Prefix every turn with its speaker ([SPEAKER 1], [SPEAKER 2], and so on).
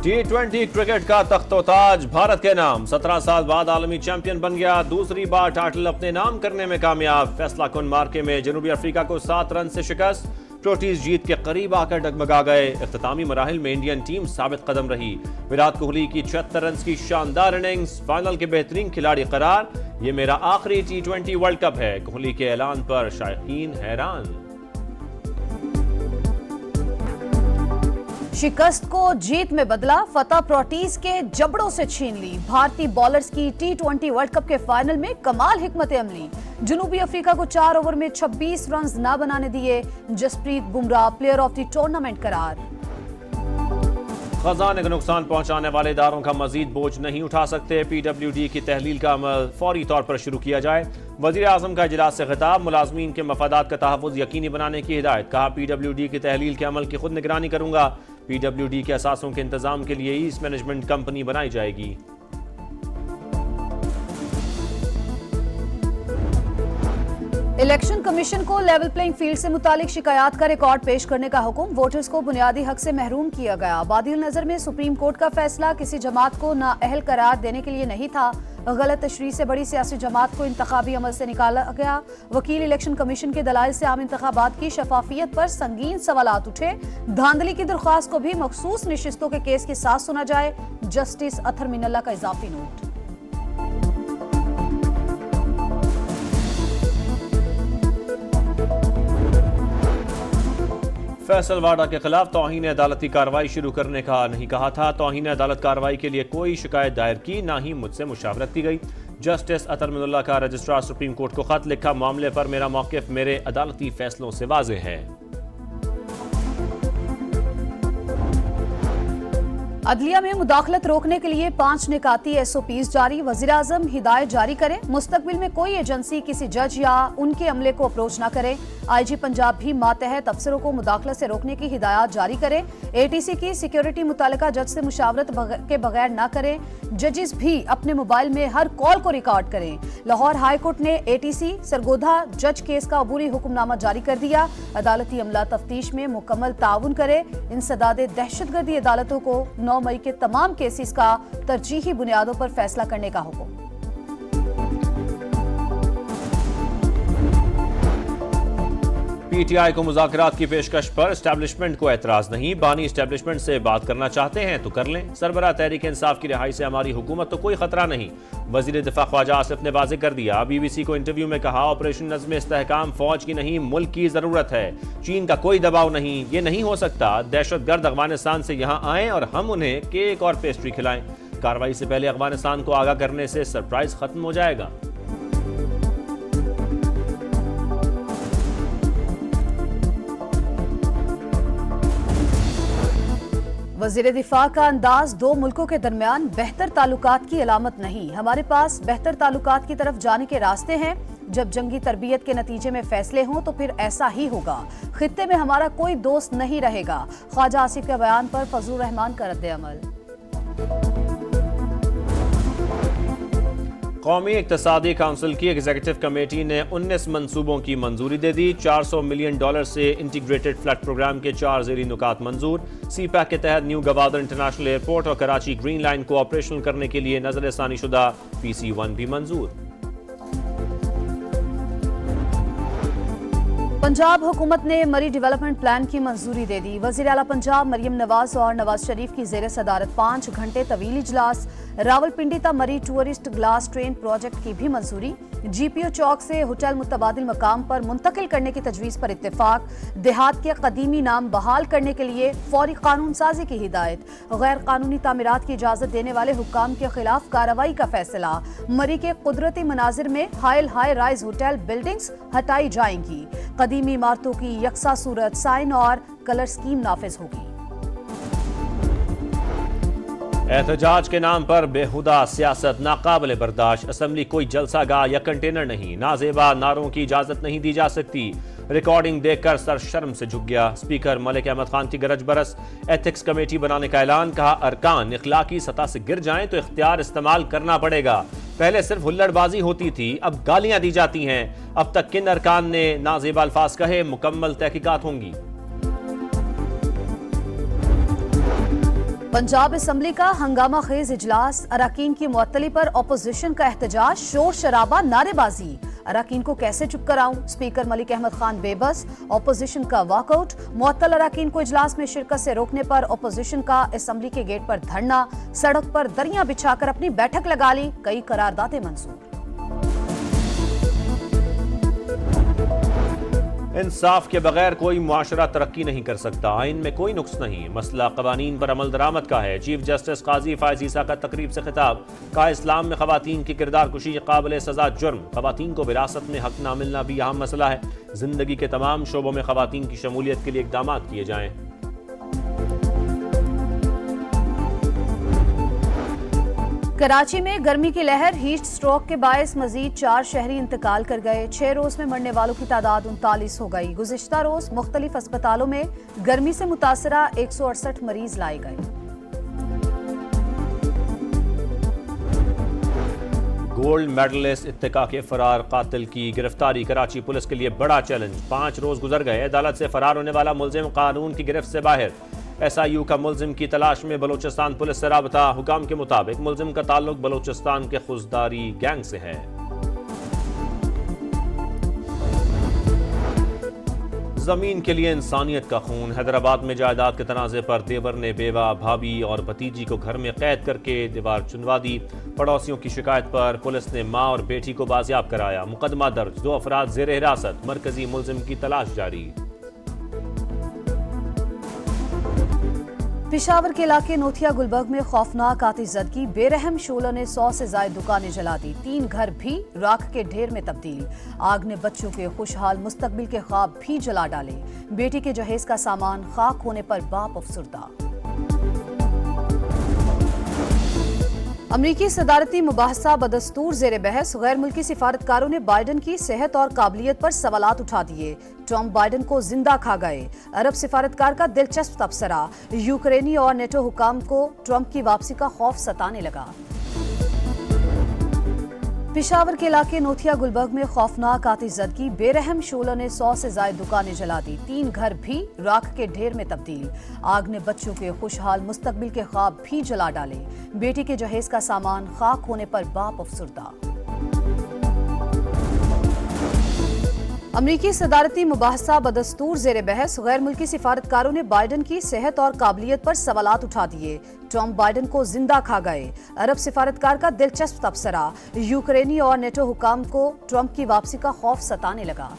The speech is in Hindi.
[SPEAKER 1] T20 क्रिकेट का तख्तोताज भारत के नाम। 17 साल बाद आलमी चैंपियन बन गया। दूसरी बार टाइटल अपने नाम करने में कामयाब। फैसला कुन मार्के में जनूबी अफ्रीका को 7 रन से शिकस्त। प्रोटीज जीत के करीब आकर डगमगा गए। इख्तितामी मराहिल में इंडियन टीम साबित कदम रही। विराट कोहली की 76 रन की शानदार इनिंग्स। फाइनल के बेहतरीन खिलाड़ी करार। ये मेरा आखिरी T20 वर्ल्ड कप है। कोहली के ऐलान पर शायकीन हैरान।
[SPEAKER 2] शिकस्त को जीत में बदला। फतह प्रोटीज के जबड़ों से छीन ली। भारतीय बॉलर्स की T20 वर्ल्ड कप के फाइनल में कमाल हिकमत अमली। जनूबी अफ्रीका को 4 ओवर में 26 रन ना बनाने दिए। Jasprit Bumrah player of the tournament करार।
[SPEAKER 1] खजाने को नुकसान पहुंचाने वाले इदारों का मजीद बोझ नहीं उठा सकते। PWD की तहलील का अमल फौरी तौर पर शुरू किया जाए। वजीर आजम का इजलास से खिताब। मुलाजमीन के मफादात का तहफ़्फ़ुज़ यकीनी बनाने की हिदायत। कहा PWD की तहलील के अमल की खुद निगरानी करूंगा। PWD के असासों के इंतजाम के लिए ईस्ट मैनेजमेंट कंपनी बनाई जाएगी।
[SPEAKER 2] इलेक्शन कमीशन को लेवल प्लेइंग फील्ड से मुतालिक शिकायत का रिकॉर्ड पेश करने का हुक्म। वोटर्स को बुनियादी हक से महरूम किया गया। बादिल नजर में सुप्रीम कोर्ट का फैसला किसी जमात को नाअहल करार देने के लिए नहीं था। गलत तशरीह से बड़ी सियासी जमात को इंतखाबी अमल से निकाला गया। वकील इलेक्शन कमीशन के दलाइल से आम इंतखाबात की शफाफियत पर संगीन सवालात उठे। धांधली की दरख्वास्त को भी मखसूस नशिस्तों के केस के साथ सुना जाए। जस्टिस अथर मिनल्ला का इजाफी नोट।
[SPEAKER 1] फैसल वाडा के खिलाफ तौहीन अदालती कार्रवाई शुरू करने का नहीं कहा था। तौहीन अदालत कार्रवाई के लिए कोई शिकायत दायर की, ना ही मुझसे मुशावरत की गई। जस्टिस अतर मिनल्ला का रजिस्ट्रार सुप्रीम कोर्ट को खत लिखा। मामले पर मेरा मौक़िफ़ मेरे अदालती फैसलों से वाज़ेह है।
[SPEAKER 2] अदलिया में मुदाखलत रोकने के लिए 5 निकाती SOPs जारी। वज़ीर आज़म हिदायत जारी करें। मुस्तकबिल में कोई एजेंसी किसी जज या उनके अमले को अप्रोच न करे। IG पंजाब भी मातहत अफसरों को मुदाखलत से रोकने की हिदायत जारी करें। ATC की सिक्योरिटी मुतालिका जज से मुशावरत के बगैर न करें। जजेस भी अपने मोबाइल में हर कॉल को रिकॉर्ड करें। लाहौर हाई कोर्ट ने ATC सरगोधा जज केस का अबूरी हुक्मनामा जारी कर दिया। अदालती अमला तफ्तीश में मुकम्मल ताउन करे। इंसदादे दहशतगर्दी अदालतों को 9 मई के तमाम केसेस का तरजीही बुनियादों पर फैसला करने का हुक्म।
[SPEAKER 1] PTI को मुज़ाकरात की पेशकश पर एस्टैब्लिशमेंट को एतराज नहीं। बानी एस्टैब्लिशमेंट से बात करना चाहते हैं तो कर लें। सरबराह तहरीक इंसाफ की रिहाई से हमारी हुकूमत तो कोई खतरा नहीं। वज़ीर दिफा ख्वाजा आसिफ ने वाज़ेह कर दिया। BBC को इंटरव्यू में कहा, ऑपरेशन नज़्म इस्तेहकाम फौज की नहीं मुल्क की जरूरत है। चीन का कोई दबाव नहीं। ये नहीं हो सकता दहशतगर्द अफगानिस्तान से यहाँ आएं और हम उन्हें केक और पेस्ट्री खिलाएं। कार्रवाई से पहले अफगानिस्तान को आगाह करने से सरप्राइज खत्म हो जाएगा।
[SPEAKER 2] वज़ीर दिफा का अंदाज 2 मुल्कों के दरमियान बेहतर ताल्लुकात की अलामत नहीं। हमारे पास बेहतर ताल्लुकात की तरफ जाने के रास्ते हैं। जब जंगी तरबियत के नतीजे में फैसले हों तो फिर ऐसा ही होगा। खित्ते में हमारा कोई दोस्त नहीं रहेगा। ख्वाजा आसिफ के बयान पर फजलुर रहमान का रद्द-ए-अमल।
[SPEAKER 1] कौमी इक्तसादी काउंसिल की एग्जीक्यूटिव कमेटी ने 19 मंसूबों की मंजूरी दे दी। $400 मिलियन से इंटीग्रेटेड फ्लड प्रोग्राम के 4 ज़ेरी नुकात मंजूर। CPAC के तहत न्यू गवादर इंटरनेशनल एयरपोर्ट और कराची ग्रीन लाइन को ऑपरेशनल करने के लिए नजरसानी शुदा PC1 भी मंजूर।
[SPEAKER 2] पंजाब हुकूमत ने मरी डेवलपमेंट प्लान की मंजूरी दे दी। वज़ीर आला पंजाब मरियम नवाज और नवाज शरीफ की ज़ेर सदारत 5 घंटे तवील इजलास। रावलपिंडी ता मरी टूरिस्ट ग्लास ट्रेन प्रोजेक्ट की भी मंजूरी। GPO चौक से होटल मुतबादिल मकाम पर मुंतकिल करने की तजवीज़ पर इत्तेफाक। देहात के कदीमी नाम बहाल करने के लिए फौरी कानून साजी की हिदायत। गैर कानूनी तामीरात की इजाज़त देने वाले हुक्काम के खिलाफ कार्रवाई का फैसला। मरी के कुदरती मनाजिर में हाई राइज होटल बिल्डिंग्स हटाई जाएंगी। कदीमी इमारतों की यकसा सूरत साइन और कलर स्कीम नाफिज होगी।
[SPEAKER 1] एहतजाज के नाम पर बेहुदा सियासत नाकाबिल बर्दाश्त। असम्बली कोई जलसागाह या कंटेनर नहीं। नाजेबा नारों की इजाजत नहीं दी जा सकती। रिकॉर्डिंग देखकर सर शर्म से झुक गया। स्पीकर मलिक अहमद खान की गरज बरस। एथिक्स कमेटी बनाने का ऐलान। कहा, अरकान इखलाकी सतह से गिर जाएं तो इख्तियार इस्तेमाल करना पड़ेगा। पहले सिर्फ हुल्लड़बाजी होती थी, अब गालियां दी जाती हैं। अब तक किन अरकान ने नाजेबा अल्फाज कहे, मुकम्मल तहकीकात होंगी।
[SPEAKER 2] पंजाब असम्बली का हंगामा खेज इजलास, अरकान की मुअत्तली पर अपोजिशन का एहतजाज, शोर शराबा, नारेबाजी। अरकान को कैसे चुप कराऊं? स्पीकर मलिक अहमद खान बेबस, अपोजिशन का वॉकआउट। मुअत्तल अरकान को इजलास में शिरकत से रोकने पर अपोजिशन का असम्बली के गेट पर धरना, सड़क पर दरियां बिछाकर अपनी बैठक लगा ली, कई करारदादें मंजूर।
[SPEAKER 1] इंसाफ के बगैर कोई मुआशरा तरक्की नहीं कर सकता, आइन में कोई नुक्स नहीं, मसला कवानीन पर अमल दरामद का है। चीफ जस्टिस काजी फायज ईसा का तकरीब से खिताब, कहा इस्लाम में खवातीन की किरदार कुशी काबिल सजा जुर्म, खवातीन को विरासत में हक ना मिलना भी अहम मसला है। जिंदगी के तमाम शोबों में खवातीन की शमूलियत के लिए इकदाम किए जाएं।
[SPEAKER 2] कराची में गर्मी की लहर, हीट स्ट्रोक के बायस मजीद 4 शहरी इंतकाल कर गए। 6 रोज में मरने वालों की तादाद 39 हो गई। गुज़िश्ता रोज मुख्तलिफ अस्पतालों में गर्मी से मुतासरा 168 मरीज लाए गए।
[SPEAKER 1] गोल्ड मेडलिस्ट इत्तिका के फरार कातिल की गिरफ्तारी कराची पुलिस के लिए बड़ा चैलेंज। 5 रोज गुजर गए, अदालत से फरार होने वाला मुलजिम कानून की गिरफ्त से बाहर। SIU का मुलजिम की तलाश में बलोचिस्तान पुलिस से राबता, हुकाम के मुताबिक मुलजिम का ताल्लुक बलोचिस्तान के खुजदारी गैंग से है। जमीन के लिए इंसानियत का खून, हैदराबाद में जायदाद के तनाजे पर देवर ने बेवा, भाभी और भतीजी को घर में कैद करके दीवार चुनवा दी। पड़ोसियों की शिकायत पर पुलिस ने मां और बेटी को बाजियाब कराया, मुकदमा दर्ज, 2 अफराद जेर हिरासत, मरकजी मुलजिम की तलाश जारी।
[SPEAKER 2] पिशावर के इलाके नोथिया गुलबर्ग में खौफनाक आतिशज़दगी, बेरहम शोलों ने 100 से ज्यादा दुकानें जला दी, 3 घर भी राख के ढेर में तब्दील। आग ने बच्चों के खुशहाल मुस्तकबिल के ख्वाब भी जला डाले। बेटी के जहेज का सामान खाक होने पर बाप अफसुर्दा। अमरीकी सदारती मुबाहसा बदस्तूर जेर बहस, गैर मुल्की सिफारतकारों ने बाइडन की सेहत और काबिलियत पर सवालात उठा दिए। ट्रंप बाइडन को जिंदा खा गए। अरब सिफारतकार का दिलचस्प तबसरा, यूक्रेनी और नेटो हुकाम को ट्रंप की वापसी का खौफ सताने लगा। पिशावर के इलाके नोथिया गुलबर्ग में खौफनाक आतिशज़दगी, बेरहम शोलों ने 100 से ज्यादा दुकानें जला दी, 3 घर भी राख के ढेर में तब्दील। आग ने बच्चों के खुशहाल मुस्तकबिल के ख्वाब भी जला डाले। बेटी के जहेज का सामान खाक होने पर बाप अफसुर्दा। अमरीकी सदारती मुबाहसा बदस्तूर जेर बहस, गैर मुल्की सिफारतकारों ने बाइडन की सेहत और काबिलियत पर सवालात उठा दिए। ट्रंप बाइडन को जिंदा खा गए। अरब सिफारतकार का दिलचस्प तबसरा, यूक्रेनी और नेटो हुकाम को ट्रंप की वापसी का खौफ सताने लगा।